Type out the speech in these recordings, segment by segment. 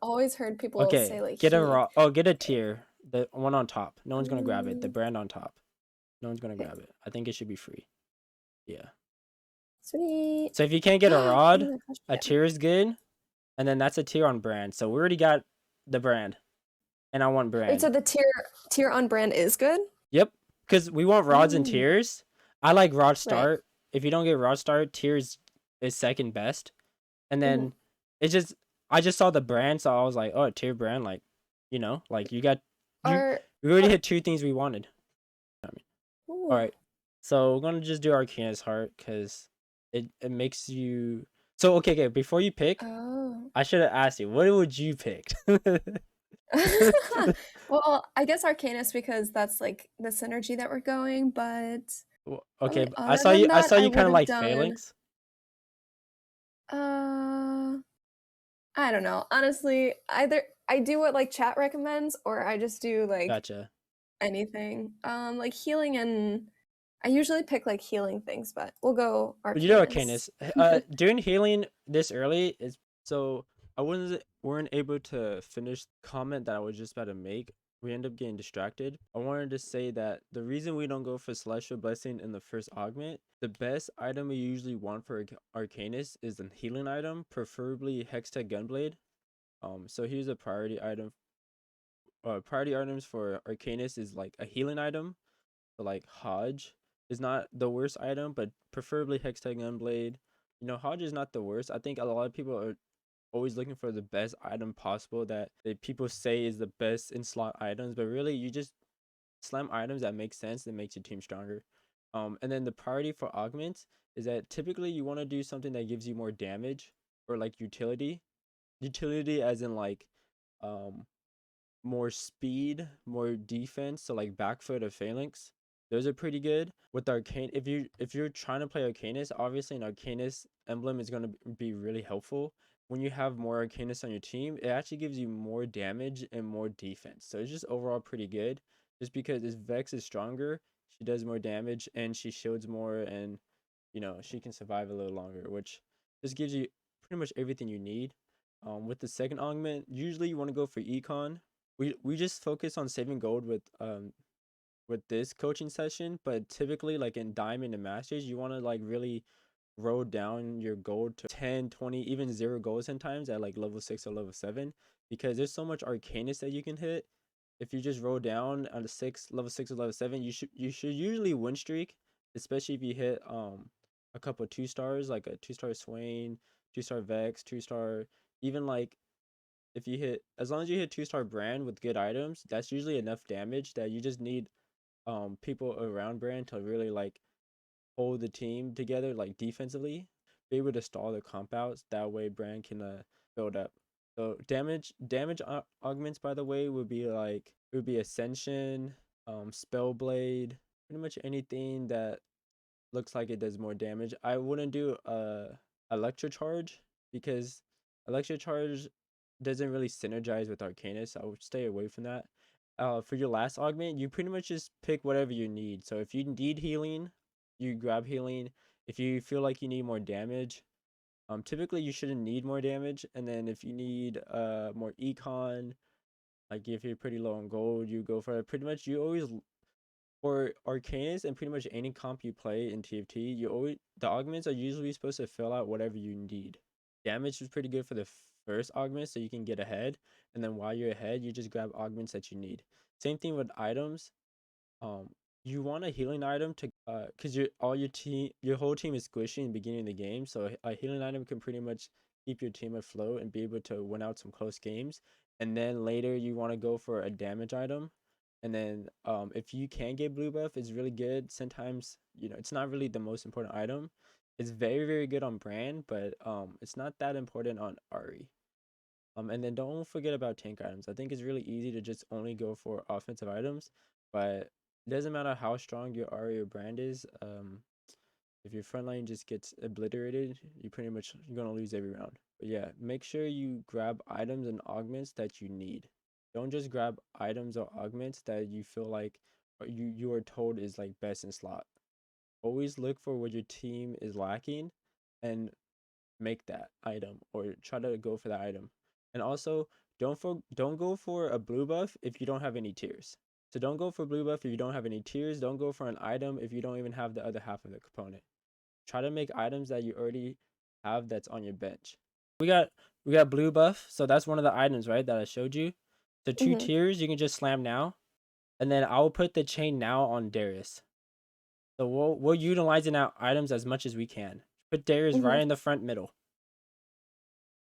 always heard people say Okay, like get a healing. raw. Oh, get a Okay. tier. The one on top. No one's gonna grab it. The Um, brand on top. No one's gonna okay. grab it. I think it should be free. Yeah. Sweet. So if you can't get a Oh rod, my gosh. a Yeah. tier is good, and then that's a tier on brand. So we already got the brand, and I want Wait, so brand. the tier on brand is good? Yep, because we want rods and Mm, tiers. I like rod right. start. If you don't get rod start, tiers is second best. And Hmm. then it just I just saw the brand, so I was like, oh, a tier brand, like, like you got you Are we already hit two things we wanted. I mean, all ooh. right, so we're gonna just do Arcana's heart because it makes you. So okay, before you pick, Oh. I should have asked you, what would you pick? Well, I guess Arcanist because that's like the synergy that we're going, but Okay, probably but I other saw you. than I that, saw I you kind would of have like done phalanx. uh I don't know. Honestly, either I do what like chat recommends or I just do like Gotcha. anything. Like healing and I usually pick like healing things, but we'll go But you know what, Arcanist. Candace? Doing healing this early is so I wasn't weren't able to finish the comment that I was just about to make. We end up getting distracted. I wanted to say that the reason we don't go for Celestial Blessing in the first augment, the best item we usually want for Arcanist is a healing item, preferably Hextech Gunblade. So here's a priority item. Priority items for Arcanist is like a healing item, so like Hodge is not the worst item, but preferably Hextech Gunblade. Hodge is not the worst. I think a lot of people are always looking for the best item possible that people say is the best in slot items, but really you just slam items that make sense that makes your team stronger. And then the priority for augments is that typically you want to do something that gives you more damage or like utility. Utility as in like um more speed, more defense, so like back foot or phalanx. Those are pretty good. With arcane, if you're trying to play Arcanist, obviously an Arcanist emblem is gonna be really helpful. When you have more Arcanists on your team, it actually gives you more damage and more defense. So it's just overall pretty good. Just because this Vex is stronger, she does more damage and she shields more, and she can survive a little longer, which just gives you pretty much everything you need. With the second augment, usually you want to go for econ. We just focus on saving gold with this coaching session, but typically like in diamond and masters, you want to like really roll down your gold to 10, 20, even 0 gold sometimes at like level 6 or level 7, because there's so much arcanist that you can hit. If you just roll down on the level 6 or level 7, you should usually win streak, especially if you hit a couple 2 stars, like a 2-star Swain, 2-star Vex, 2-star, even like if you hit, as long as you hit 2-star brand with good items, that's usually enough damage that you just need people around brand to really like hold the team together, like defensively, be able to stall the comp outs. That way brand can build up. So damage augments, by the way, would be ascension, spellblade, pretty much anything that looks like it does more damage. I wouldn't do electro charge because electro charge doesn't really synergize with Arcanist. I would stay away from that. For your last augment, you pretty much just pick whatever you need. So if you need healing, you grab healing. If you feel like you need more damage, typically you shouldn't need more damage. And then if you need more econ, like if you're pretty low on gold, you go for it. Pretty much you always, for Arcanist and pretty much any comp you play in TFT, the augments are usually supposed to fill out whatever you need. Damage is pretty good for the first augment, so you can get ahead, and then while you're ahead, you just grab augments that you need. Same thing with items. Um, you want a healing item to because your whole team is squishy in the beginning of the game, so a healing item can pretty much keep your team afloat and be able to win out some close games. And then later you want to go for a damage item, and then if you can get blue buff, it's really good. Sometimes it's not really the most important item. It's very very good on brand, but it's not that important on Ari. And then don't forget about tank items. I think it's really easy to just only go for offensive items, but it doesn't matter how strong your Ari or brand is. If your front line just gets obliterated, you're gonna lose every round. But yeah, make sure you grab items and augments that you need. Don't just grab items or augments that you feel like or you are told is like best in slot. Always look for what your team is lacking and make that item or try to go for that item. And also don't go for a blue buff if you don't have any tiers. So don't go for blue buff if you don't have any tiers. Don't go for an item if you don't even have the other half of the component. Try to make items that you already have that's on your bench. We got blue buff, so that's one of the items, right, that I showed you. So 2 Mhm. tiers you can just slam now, and then I'll put the chain now on Darius. So we're utilizing our items as much as we can. Put Darius right Mhm. in the front middle.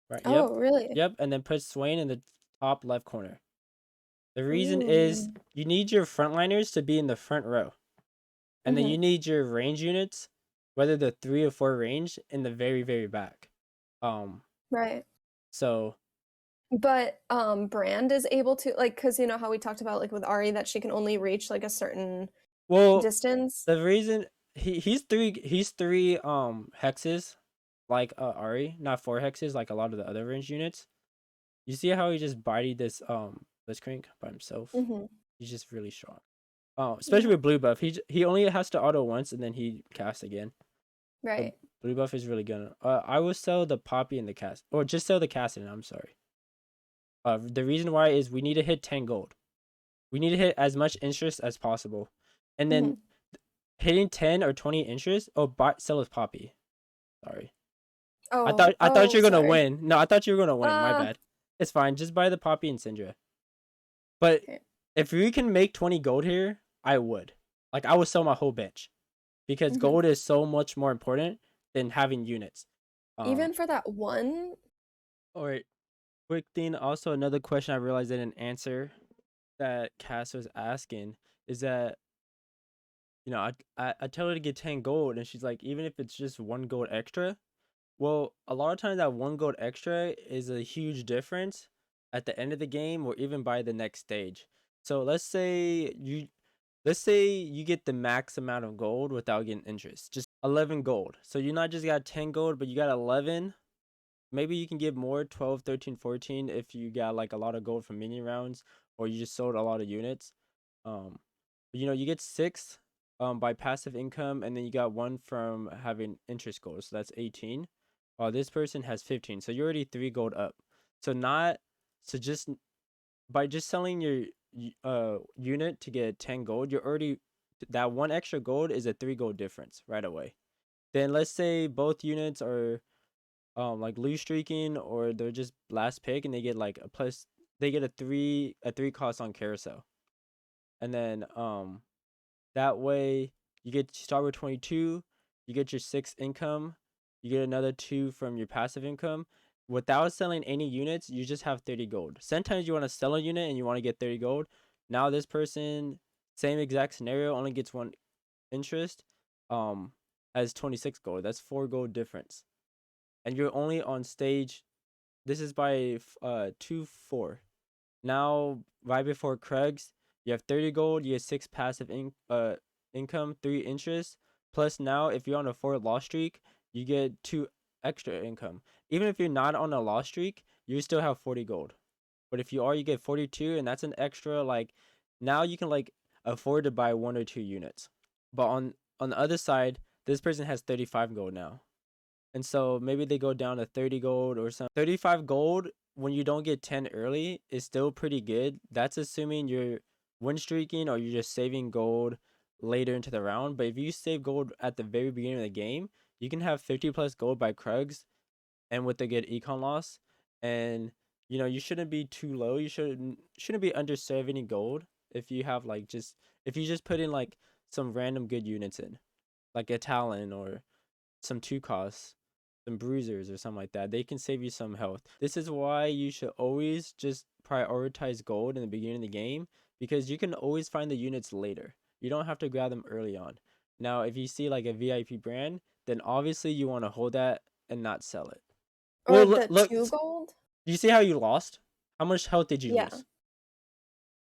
Right. Yep. Oh, really? Yep. And then put Swain in the top left corner. The reason is Ooh. you need your frontliners to be in the front row. And then Mhm. you need your range units, whether they're 3 or 4 range, in the very, very back. Right. So But Brand is able to like because you know how we talked about like with Ari that she can only reach like a certain well distance. the reason he's three hexes like Ari, not 4 hexes like a lot of the other range units. You see how he just bodied this crank by himself? Mhm. He's just really strong. Especially Yeah. with blue buff. He only has to auto once and then he casts again. But Right. blue buff is really good. I will sell the poppy and the cast, or just sell the casting. I'm sorry. The reason why is we need to hit 10 gold. We need to hit as much interest as possible, and then Mhm. hitting 10 or 20 interest. Oh, sell his poppy. Sorry. Oh, I thought oh, you were gonna sorry. win. No, I thought you were gonna win. My Uh, bad. It's fine. Just buy the poppy and Syndra. But okay. if we can make 20 gold here, I would. Like I would sell my whole bench because Mhm. gold is so much more important than having units. Um, Even for that one? all right. Quick thing. Also, another question I realized I didn't answer that Cass was asking is that I tell her to get 10 gold and she's like, even if it's just 1 gold extra. Well, a lot of times that 1 gold extra is a huge difference at the end of the game or even by the next stage. So let's say you get the max amount of gold without getting interest, just 11 gold. So you not just got 10 gold, but you got 11. Maybe you can get more, 12, 13, 14 if you got like a lot of gold from mini rounds or you just sold a lot of units. Um, you get 6 by passive income, and then you got 1 from having interest gold. So that's 18. While this person has 15. So you're already 3 gold up. So not so just by just selling your unit to get 10 gold, you're already that 1 extra gold is a 3 gold difference right away. Then let's say both units are like lose streaking or they're just last pick and they get like a plus, they get a 3 cost on carousel. And then that way you start with 22, you get your 6 income, you get another 2 from your passive income. Without selling any units, you just have 30 gold. Sometimes you want to sell a unit and you want to get 30 gold. Now this person, same exact scenario, only gets 1 interest, um, has 26 gold. That's 4 gold difference. And you're only on stage, this is by 2-4. Now, right before Craig's, you have 30 gold, you have 6 passive income, 3 interest. Plus, now, if you're on a 4 loss streak, you get 2 extra income. Even if you're not on a loss streak, you still have 40 gold. But if you are, you get 42, and that's an extra, like, now you can, like, afford to buy 1 or 2 units. But on the other side, this person has 35 gold now. And so maybe they go down to 30 gold or something. 35 gold when you don't get 10 early is still pretty good. That's assuming you're win streaking or you're just saving gold later into the round. But if you save gold at the very beginning of the game, you can have 50 plus gold by Krugs and with a good econ loss. And you shouldn't be too low. You shouldn't be under 70 gold if you have like just if you just put in like some random good units in, like a Talon or some 2 costs, some bruisers or something like that. They can save you some health. This is why you should always just prioritize gold in the beginning of the game because you can always find the units later. You don't have to grab them early on. Now, if you see like a VIP brand, then obviously you want to hold that and not sell it. Or Well, the look, 2 gold? you see how you lost? How much health did you Yeah. lose?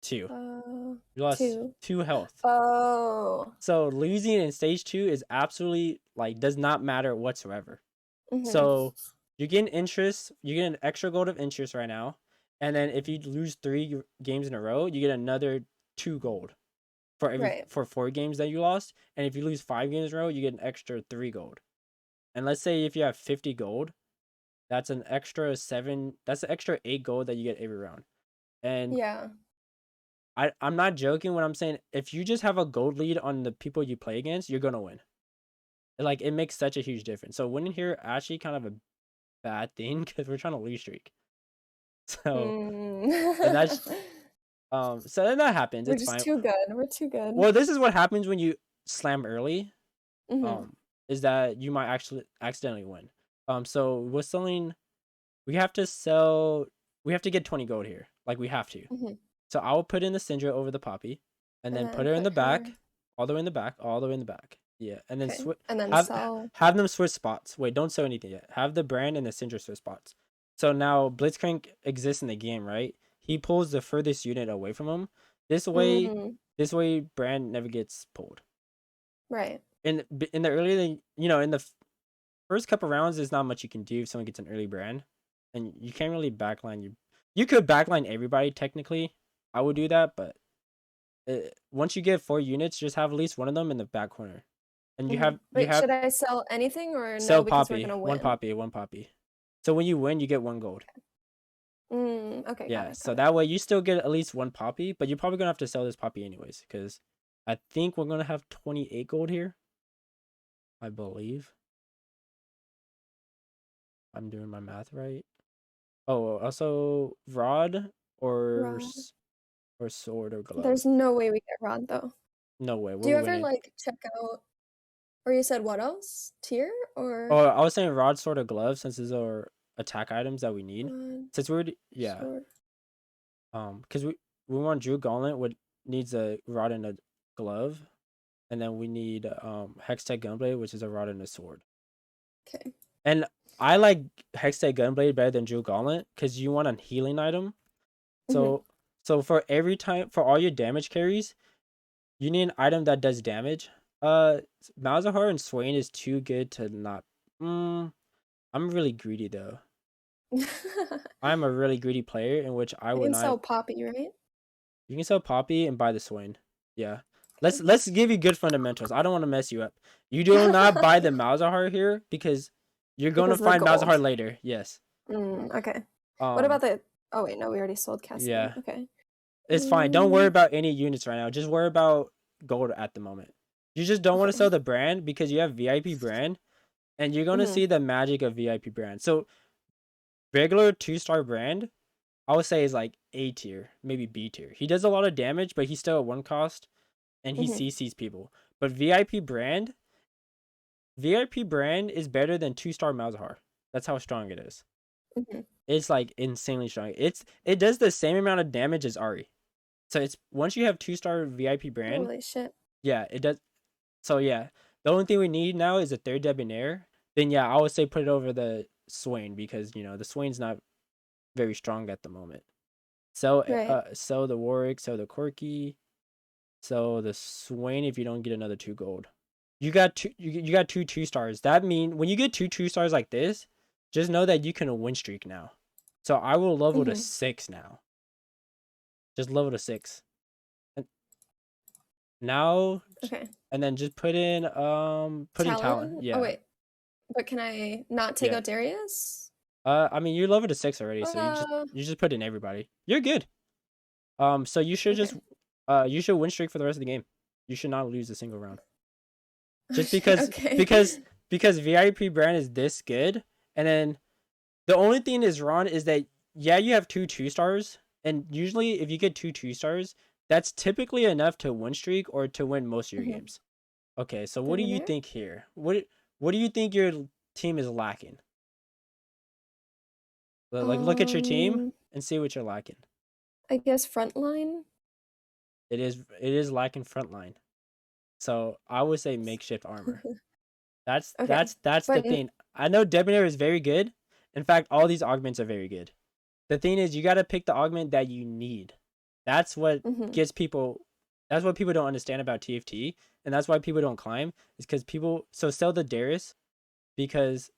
2. Uh, You lost 2. 2 health. Oh. So losing in stage 2 is absolutely like does not matter whatsoever. Mhm. So you get an interest, you get an extra gold of interest right now, and then if you lose 3 games in a row, you get another 2 gold Right. for 4 games that you lost. And if you lose 5 games in a row, you get an extra 3 gold. And let's say if you have 50 gold, That's an extra 7. That's an extra 8 gold that you get every round. And Yeah. I'm not joking when I'm saying if you just have a gold lead on the people you play against, you're gonna win. Like it makes such a huge difference. So winning here actually kind of a bad thing because we're trying to lose streak. So and Mm. that's so then that happens. We're It's just fine. too good. We're too good. Well, this is what happens when you slam early. Mhm. Is that you might actually accidentally win. So we're selling. We have to sell. We have to get 20 gold here. Like we have to. Mhm. So I will put in the Syndra over the Poppy, and And then put then her in put the her. back, all the way in the back, all the way in the back. Yeah, and then Okay. And then have sell. have them switch spots. Wait, don't sell anything yet. Have the brand and the Syndra switch spots. So now Blitzcrank exists in the game, right? He pulls the furthest unit away from him. This way, Mhm. this way, brand never gets pulled. Right. In the early, in the first couple rounds, there's not much you can do if someone gets an early brand, and you can't really backline you. You could backline everybody technically. I would do that, but once you get 4 units, just have at least one of them in the back corner, and you Mhm. have you Wait, have should I sell anything or no sell because we're poppy, gonna one win? poppy, one poppy. So when you win, you get 1 gold. Okay, got Yeah, it, so got it. that way you still get at least 1 poppy, but you're probably gonna have to sell this poppy anyways, because I think we're gonna have 28 gold here. I believe I'm doing my math right. Oh, also rod or Rod. or sword or There's glove. no way we get Rod though. No way, Do we're you ever winning. like check out or you said what else? Tier Oh, or I was saying rod, sword, or glove since these are attack items that we need. Rod, Since we're yeah, sword? because we want Drew Gauntlet, what needs a rod and a glove, and then we need Hextech Gunblade, which is a rod and a sword. Okay. And I like Hextech Gunblade better than Drew Gauntlet because you want a healing item. Mhm. So for every time for all your damage carries, you need an item that does damage. Malzahar and Swain is too good to not. I'm really greedy though. I'm a really greedy player in which I I would can not. sell Poppy, right? You can sell Poppy and buy the Swain. Yeah. Okay. Let's give you good fundamentals. I don't want to mess you up. You do not buy the Malzahar here because you're gonna Because of the find gold. Malzahar later. Yes. Okay. What Um. about the oh wait, no, we already sold Cassidy. Yeah. Okay. It's fine. Don't worry about any units right now. Just worry about gold at the moment. You just don't want to Okay. sell the brand because you have VIP brand, and you're gonna Mhm. see the magic of VIP brand. So regular 2-star brand, I would say is like A tier, maybe B tier. He does a lot of damage, but he's still at 1 cost, and he Mhm. CCs people. But VIP brand is better than 2-star Malzahar. That's how strong it is. Mhm. It's like insanely strong. It does the same amount of damage as Ari. So it's once you have 2-star VIP brand, Holy shit. yeah, it does. So yeah, the only thing we need now is a third debonair. Then yeah, I would say put it over the Swain because the Swain's not very strong at the moment. Right. Sell the Warwick, sell the Corky, sell the Swain if you don't get another 2 gold. You got two 2-stars. That mean when you get two 2-stars like this, just know that you can win streak now. So I will level to Mhm. 6 now. Just level to 6. And now Okay. and then just put in talent. Talon? Oh Yeah. wait. But can I not take Yeah. out Darius? I mean you're level to 6 already, so you just Uh you just put in everybody. You're good. So you should okay. just you should win streak for the rest of the game. You should not lose a single round. Oh Just shit, because okay. because because VIP brand is this good, and then the only thing is wrong is that yeah, you have 2 2-stars, and usually if you get 2 2-stars, that's typically enough to win streak or to win most of your Mhm. games. Okay, so what do you Debonair? think here? What do you think your team is lacking? Like look at your team Um and see what you're lacking. I guess frontline. It is lacking frontline. So I would say makeshift armor. That's Okay. that's that's the But thing. I know Debonair is very good. In fact, all these augments are very good. The thing is, you got to pick the augment that you need. That's what mhm. gets people. That's what people don't understand about TFT, and that's why people don't climb. Is because people sell the Darius because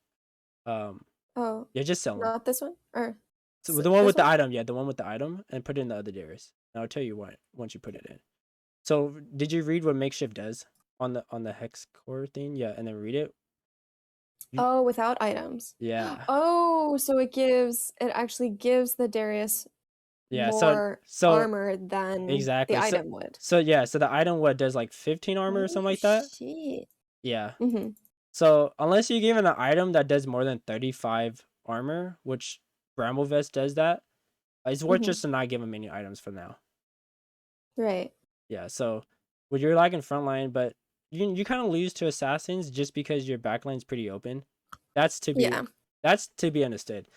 um Oh, yeah, just sell them. not this one? Or So the one this with the one? item, yeah, the one with the item, and put in the other Darius. And I'll tell you what once you put it in. So did you read what makeshift does on the hex core thing? Yeah, and then read it. You, Oh, without items. yeah. Oh, so it actually gives the Darius Yeah, so more so armor than the exactly. item would. So yeah, so the item what does like 15 armor or something Oh like that? shit. Yeah. Mm-hmm. So unless you're given an item that does more than 35 armor, which Bramble Vest does that, it's worth Mm-hmm. just to not give them any items for now. Right. Yeah, so when you're like in front line, but you kind of lose to assassins just because your backline's pretty open. That's to be Yeah. that's to be understood.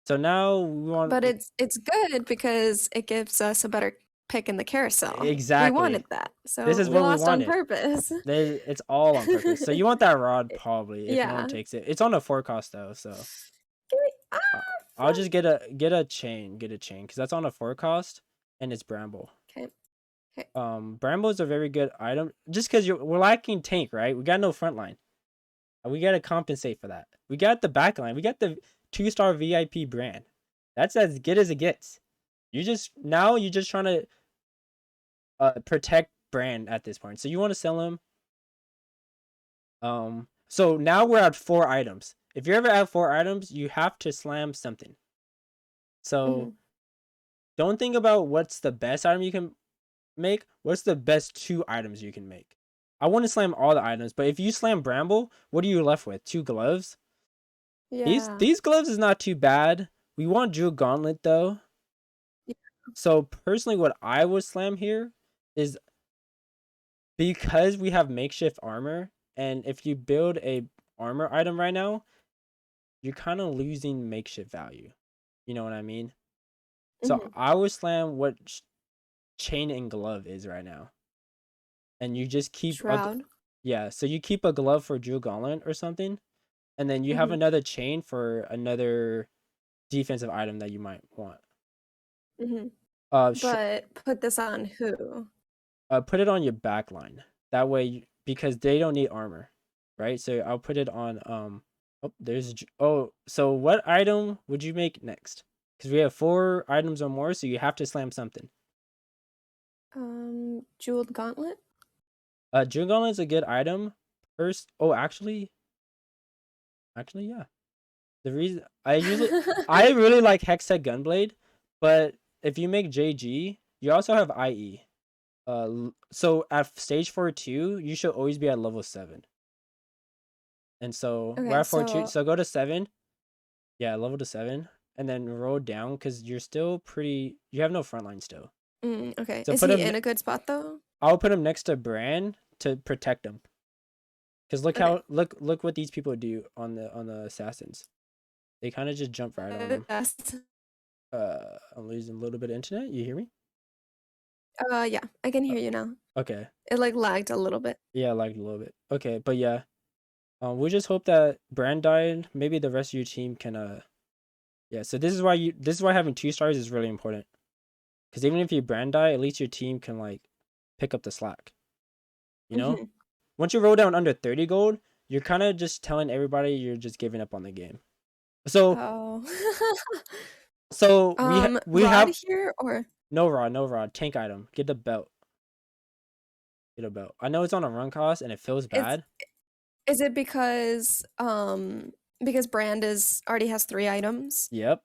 So now we want But it's good because it gives us a better pick in the carousel. We exactly. wanted that. This So is we what we lost on wanted. purpose. It's all on purpose. So you want that rod probably if no one Yeah. takes it. It's on a forecast though, so Give me I- I'll front. just get a chain because that's on a forecast and it's Bramble. Okay. Okay. Bramble is a very good item just because we're lacking tank, right? We got no front line. We gotta compensate for that. We got the back line. We got the 2-star VIP brand. That's as good as it gets. You're just trying to protect brand at this point. So you want to sell him. So now we're at 4 items. If you're ever at 4 items, you have to slam something. Mm-hmm. So don't think about what's the best item you can make. What's the best 2 items you can make? I want to slam all the items, but if you slam Bramble, what are you left with? 2 gloves? Yeah. These gloves is not too bad. We want Jewel Gauntlet though. Yeah. So personally, what I would slam here is because we have makeshift armor, and if you build a armor item right now, you're kind of losing makeshift value. You know what I mean? So Mm-hmm. I would slam what chain and glove is right now, and you just keep Shroud. yeah. So you keep a glove for Jewel Gauntlet or something, and then you have Mm-hmm. another chain for another defensive item that you might want. Mm-hmm. Uh, sh- But put this on who? put it on your back line. That way, because they don't need armor, right? So I'll put it on. Oh, so what item would you make next? Because we have 4 items or more, so you have to slam something. Jeweled gauntlet. June Gauntlet is a good item. First, oh, actually, yeah. The reason I really like Hextech Gunblade, but if you make JG, you also have IE. So at stage 4-2, you should always be at level 7. And so we're Okay, at 4-2. so So go to 7. Yeah, level to 7. And then roll down because you're still pretty. You have no front line still. okay. So Is put he him. in a good spot though? I'll put him next to Bran to protect him. Because Okay. look what these people do on the assassins. They kind of just jump right on them. Best. I'm losing a little bit of internet. You hear me? Yeah, I can Uh, hear you now. okay. It like lagged a little bit. Yeah, like a little bit. Okay, but yeah. We just hope that Brand died. Maybe the rest of your team can yeah, so this is why having 2 stars is really important. Because even if you brand die, at least your team can like pick up the slack. You know? Hmm. Once you roll down under 30 gold, you're kind of just telling everybody you're just giving up on the game. So Oh. we Rod have here or no rod, tank item. Get the belt. Get a belt. I know it's on a run cost and it feels is bad. is it because Brand is already has 3 items? Yep.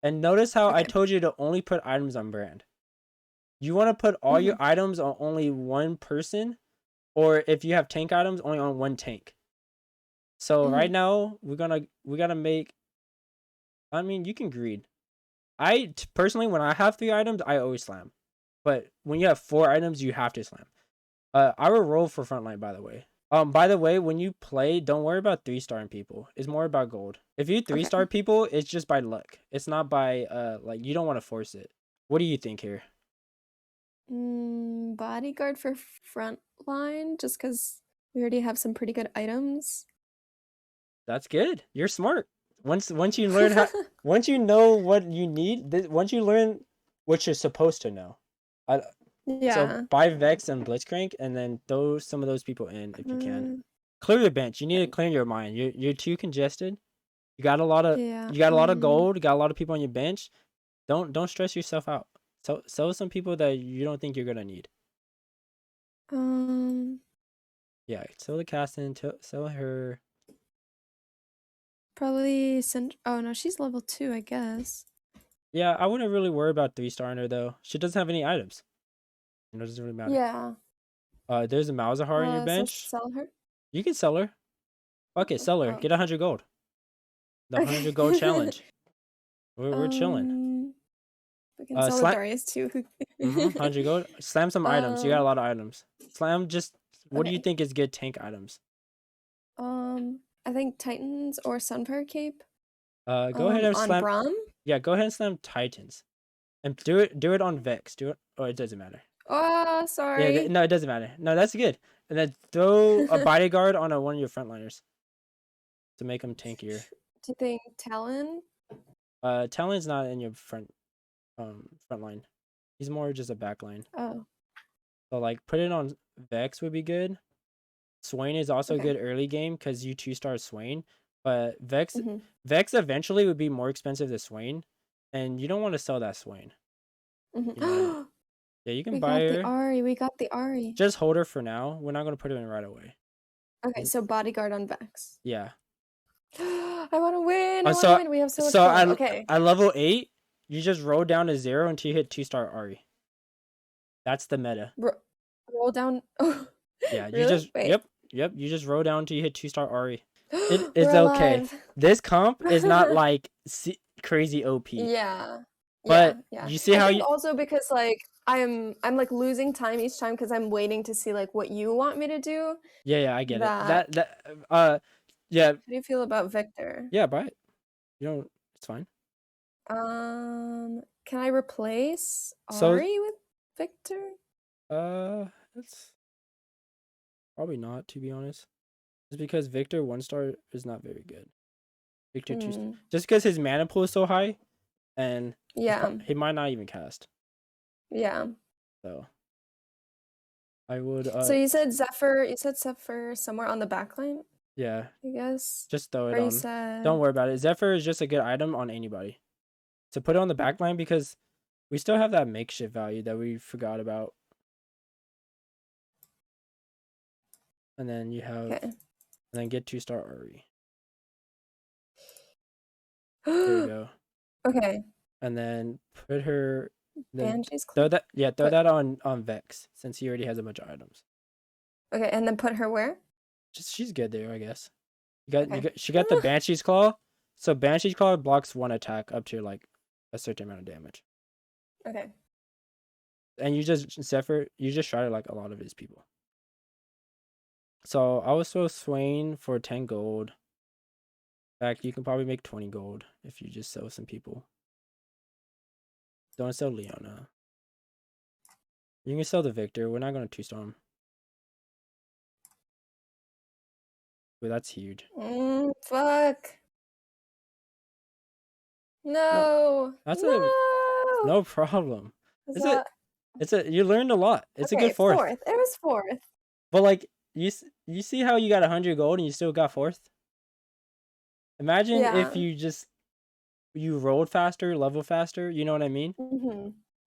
And notice how I Okay. told you to only put items on brand. You want to put all your Hmm. items on only one person, or if you have tank items, only on one tank. So Hmm. right now we gotta make. I mean, you can greed. Personally, when I have 3 items, I always slam. But when you have 4 items, you have to slam. I will roll for frontline, by the way. By the way, when you play, don't worry about 3-starring people. It's more about gold. If you Okay. 3-star people, it's just by luck. It's not by like you don't want to force it. What do you think here? Bodyguard for front line, just because we already have some pretty good items. That's good. You're smart. Once you learn how, once you know what you need, once you learn what you're supposed to know. I, so Yeah. buy Vex and Blitzcrank, and then throw some of those people in if you can. Uh, Clear your bench. You need to clear your mind. You're too congested. yeah. You got a lot of gold. You got a lot of people on your bench. Don't stress yourself out. So sell some people that you don't think you're gonna need. Um, Yeah, sell the Caston. Sell her. Probably oh no, she's level 2, I guess. Yeah, I wouldn't really worry about 3-starring her though. She doesn't have any items. It doesn't really matter. Yeah. There's a Malzahar on your So bench. sell her? You can sell her. Fuck it, sell her. Oh, Get 100 gold. The 100 gold okay. challenge. We're chilling. We can sell the Slam. Darius too. 100 gold. Slam some items. You got a lot of items. Slam just. What do you Okay. think is good tank items? I think Titans or Sunfire Cape. Go ahead and On slam. Braum. Yeah, go ahead and slam Titans, and do it on Vex. Do it. Oh, it doesn't matter. Oh, Yeah, sorry. no, it doesn't matter. No, that's good. And then throw a bodyguard on one of your frontliners to make them tankier. Do you think Talon? Talon's not in your front line. He's more just a back line. Oh, So like put it on Vex would be good. Swain is also okay. good early game because you 2-star Swain. But Vex Mhm. Vex eventually would be more expensive than Swain. And you don't want to sell that Swain. You know, yeah, you can We buy got her. the Ari. We got the Ari. Just hold her for now. We're not gonna put her in right away. Okay, so bodyguard on Vex. Yeah. I want to win. I want to So win. We have so much gold. Okay. at level 8, you just roll down to 0 until you hit 2-star Ari. That's the meta. Roll down. Oh, Yeah, you really? just Wait. Yep. You just roll down until you hit 2-star Ari. We're It's okay. alive. This comp is not like crazy OP. Yeah. But Yeah. you see I how think you also because like I'm like losing time each time because I'm waiting to see like what you want me to do. Yeah, I get That it. Yeah. How do you feel about Victor? Yeah, buy it. You don't it's fine. Can I replace So Ari with Victor? it's probably not, to be honest. It's because Victor 1-star is not very good. Victor 2-star. Just because his mana pool is so high, and Yeah. he might not even cast. Yeah. So I would. So you said Zephyr. You said Zephyr somewhere on the backline. Yeah. I guess. Just throw it Or on. you said. Don't worry about it. Zephyr is just a good item on anybody. To put it on the backline because we still have that makeshift value that we forgot about. And then you have. Okay. And then get 2-star Ari. There you go. Okay. And then put her. Banshee's throw that. Yeah, throw that on Vex since he already has a bunch of items. Okay, and then put her where? She's good there, I guess. She got the Banshee's Claw. So Banshee's Claw blocks 1 attack up to like a certain amount of damage. Okay. And you just sharded like a lot of his people. So I was so Swain for 10 gold. In fact, you can probably make 20 gold if you just sell some people. Don't sell Leona. You can sell the Victor. We're not going to 2-star him. But that's huge. Fuck. No. That's no. no problem. You learned a lot. It's okay, a good fourth. It was 4th. But like you see how you got 100 gold and you still got 4th? Imagine if you rolled faster, level faster, you know what I mean?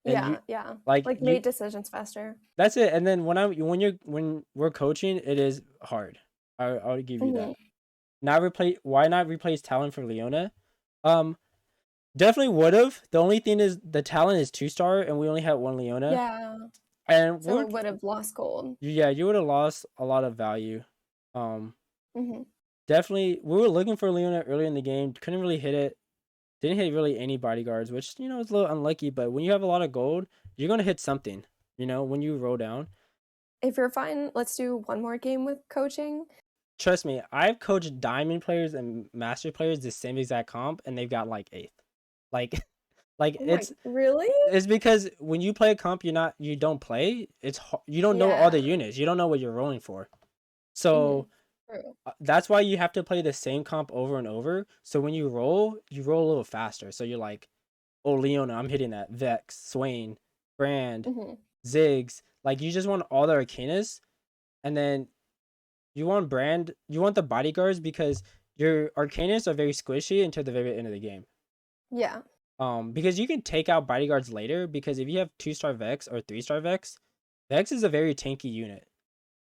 Yeah. Like made decisions faster. That's it. And then when we're coaching, it is hard. I would give you that. Why not replace Talon for Leona? Definitely would have. The only thing is the Talon is 2-star and we only had 1 Leona. Yeah. And so we would have lost gold. Yeah, you would have lost a lot of value. Definitely we were looking for Leona early in the game, couldn't really hit it. Didn't hit really any bodyguards, which is a little unlucky, but when you have a lot of gold, you're gonna hit something, when you roll down. If you're fine, let's do one more game with coaching. Trust me, I've coached diamond players and master players the same exact comp, and they've got like 8th. It's really? It's because when you play a comp you don't play, you don't know all the units, you don't know what you're rolling for. So that's why you have to play the same comp over and over. So when you roll a little faster. So you're like, oh, Leona, I'm hitting that. Vex, Swain, Brand, Ziggs. Like you just want all the Arcanists, and then you want the bodyguards because your Arcanists are very squishy until the very end of the game. Yeah. Because you can take out bodyguards later, because if you have 2-star Vex or 3-star Vex is a very tanky unit.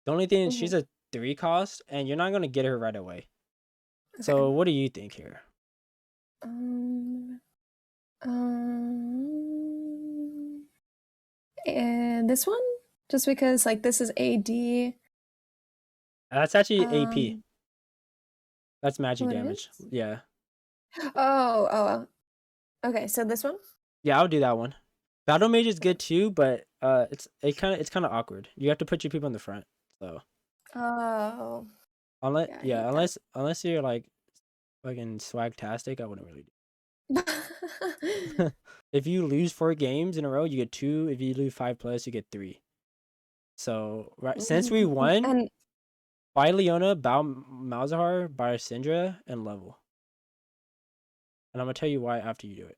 The only thing is she's a 3 cost and you're not going to get her right away. Okay. So what do you think here? Um, um, and this one, just because like this is AD. That's actually AP. Um, That's magic what it damage. is? Yeah. Oh. Okay, so this one. Yeah, I'll do that one. Battle Mage is good too, but it's kind of awkward. You have to put your people in the front. So Oh, unless yeah, I yeah, hate that. unless you're like fucking swagtastic, I wouldn't really do. If you lose 4 games in a row, you get 2. If you lose 5 plus, you get 3. So right since we won, And buy Leona, bow Malzahar, buy Syndra, and level. And I'm gonna tell you why after you do it.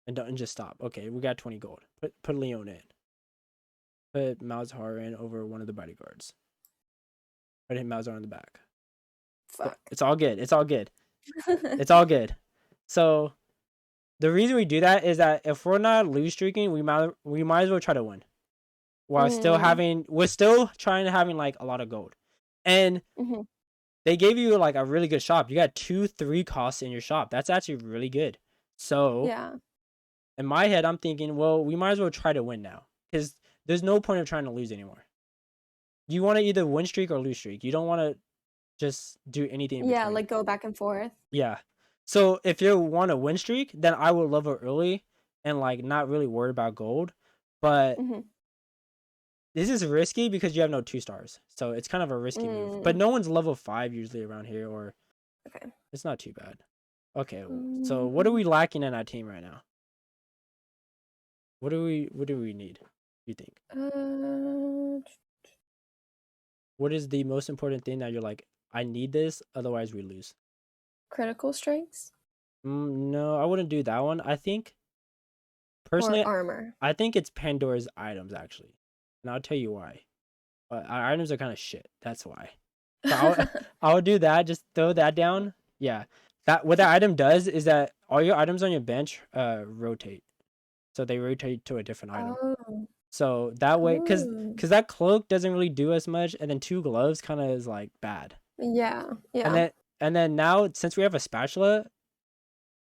And just stop. Okay, we got 20 gold. Put Leona in. Put Malzahar in over one of the bodyguards. Put him Malzahar in the back. fuck. It's all good. It's all good. It's all good. So the reason we do that is that if we're not lose streaking, we might as well try to win while still Mm, having we're still trying to having like a lot of gold. And mhm. they gave you like a really good shop. You got 2-3 costs in your shop. That's actually really good. So Yeah. in my head, I'm thinking, well, we might as well try to win now because there's no point of trying to lose anymore. You want to either win streak or lose streak. You don't want to just do anything in Yeah, between. like go back and forth. Yeah. So if you want a win streak, then I will level early and like not really worry about gold. But Hmm. this is risky because you have no 2 stars. So it's kind of a risky move. But Mm, no one's level 5 usually around here, or okay. it's not too bad. Okay. So what are Mm, we lacking in our team right now? What do we need? You think? uh, What is the most important thing that you're like, I need this, otherwise we lose? critical strikes No, I wouldn't do that one. I think or personally, armor. I think it's Pandora's items actually, and I'll tell you why. Our items are kind of shit. That's why. So I'll do that. Just throw that down. Yeah. That what that item does is that all your items on your bench rotate. So they rotate to a different item. Oh. So that way, Oh. cause that cloak doesn't really do as much, and then 2 gloves kind of is like bad. Yeah. And Yeah. then now since we have a spatula,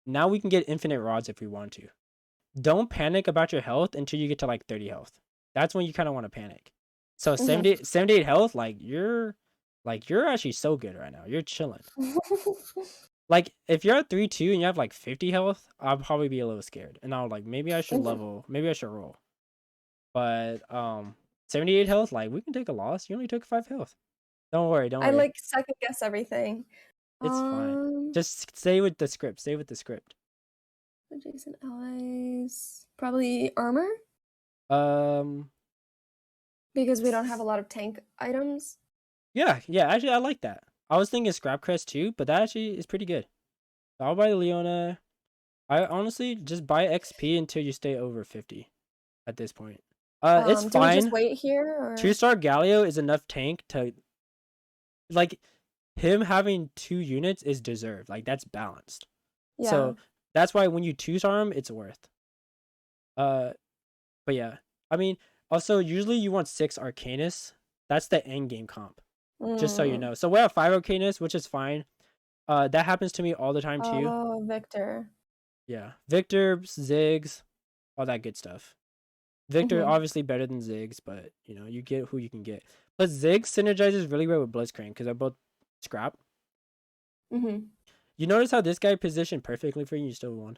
now we can get infinite rods if we want to. Don't panic about your health until you get to like 30 health. That's when you kind of want to panic. So Hmm. 78 health, you're actually so good right now. You're chilling. Like if you're at 3-2 and you have like 50 health, I'll probably be a little scared. And I'll like maybe I should Hmm. level, maybe I should roll. But 78 health, like we can take a loss. You only took 5 health. Don't worry, don't I worry. like second guess everything. It's fine. Um, Just stay with the script. Stay with the script. adjacent allies. Probably armor Um because we don't have a lot of tank items. yeah, actually I like that. I was thinking Scrap Crest too, but that actually is pretty good. I'll buy Leona. I honestly just buy XP until you stay over 50 at this point. It's Do we just fine. wait here or 2-star Galio is enough tank to like him having 2 units is deserved. Like that's balanced. yeah. So that's why when you 2-star him, it's worth. Uh but yeah. I mean, also usually you want 6 Arcanists. That's the end game comp. Just so you Mm. know. So we have 5 Arcanists, which is fine. That happens to me all the time too. Oh, Victor. Yeah. Victor, Ziggs, all that good stuff. Victor Hmm. obviously better than Ziggs, but you know, you get who you can get. But Ziggs synergizes really well with Blitzcrank because they're both scrap. Hmm. You notice how this guy positioned perfectly for you, you still won.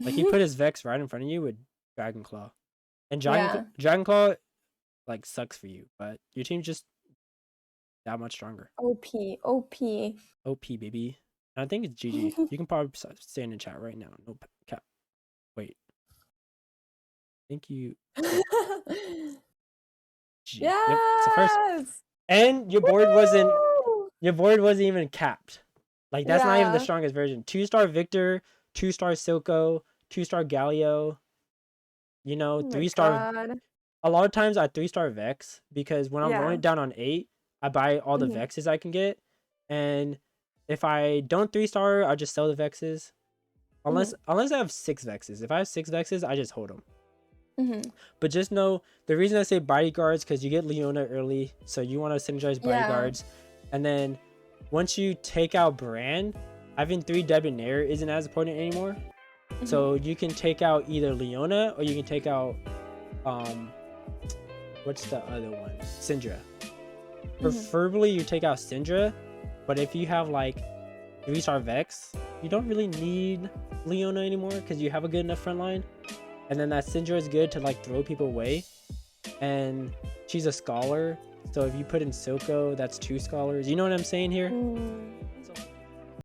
Like he put his Vex right in front of you with Dragon Claw. And Yeah. Dragon Claw like sucks for you, but your team's just that much stronger. OP. OP. OP baby. And I think it's GG. You can probably stay in the chat right now. No cap. Wait. Thank you. G. Yep, it's the first. Yes. And Woo! your board wasn't even capped. Like that's not even the Yeah. strongest version. 2-star Victor, 2-star Silco, 2-star Galio. You know, Oh my 3-star. God. A lot of times I 3-star Vex because when I'm rolling Yeah. it down on 8, I buy all the Hmm. Vexes I can get, and if I don't 3-star, I just sell the Vexes. Hmm. Unless I have 6 Vexes. If I have 6 Vexes, I just hold them. Hmm. But just know the reason I say bodyguards because you get Leona early, so you want to synergize Yeah. bodyguards, and then once you take out Bran, having 3 Debonair isn't as important anymore. So you can take out either Leona or you can take out what's the other one? Syndra. Preferably you take out Syndra, but if you have like 3-star Vex, you don't really need Leona anymore because you have a good enough front line. And then that Syndra is good to like throw people away. And she's a scholar, so if you put in Silco, that's 2 scholars. You know what I'm saying here?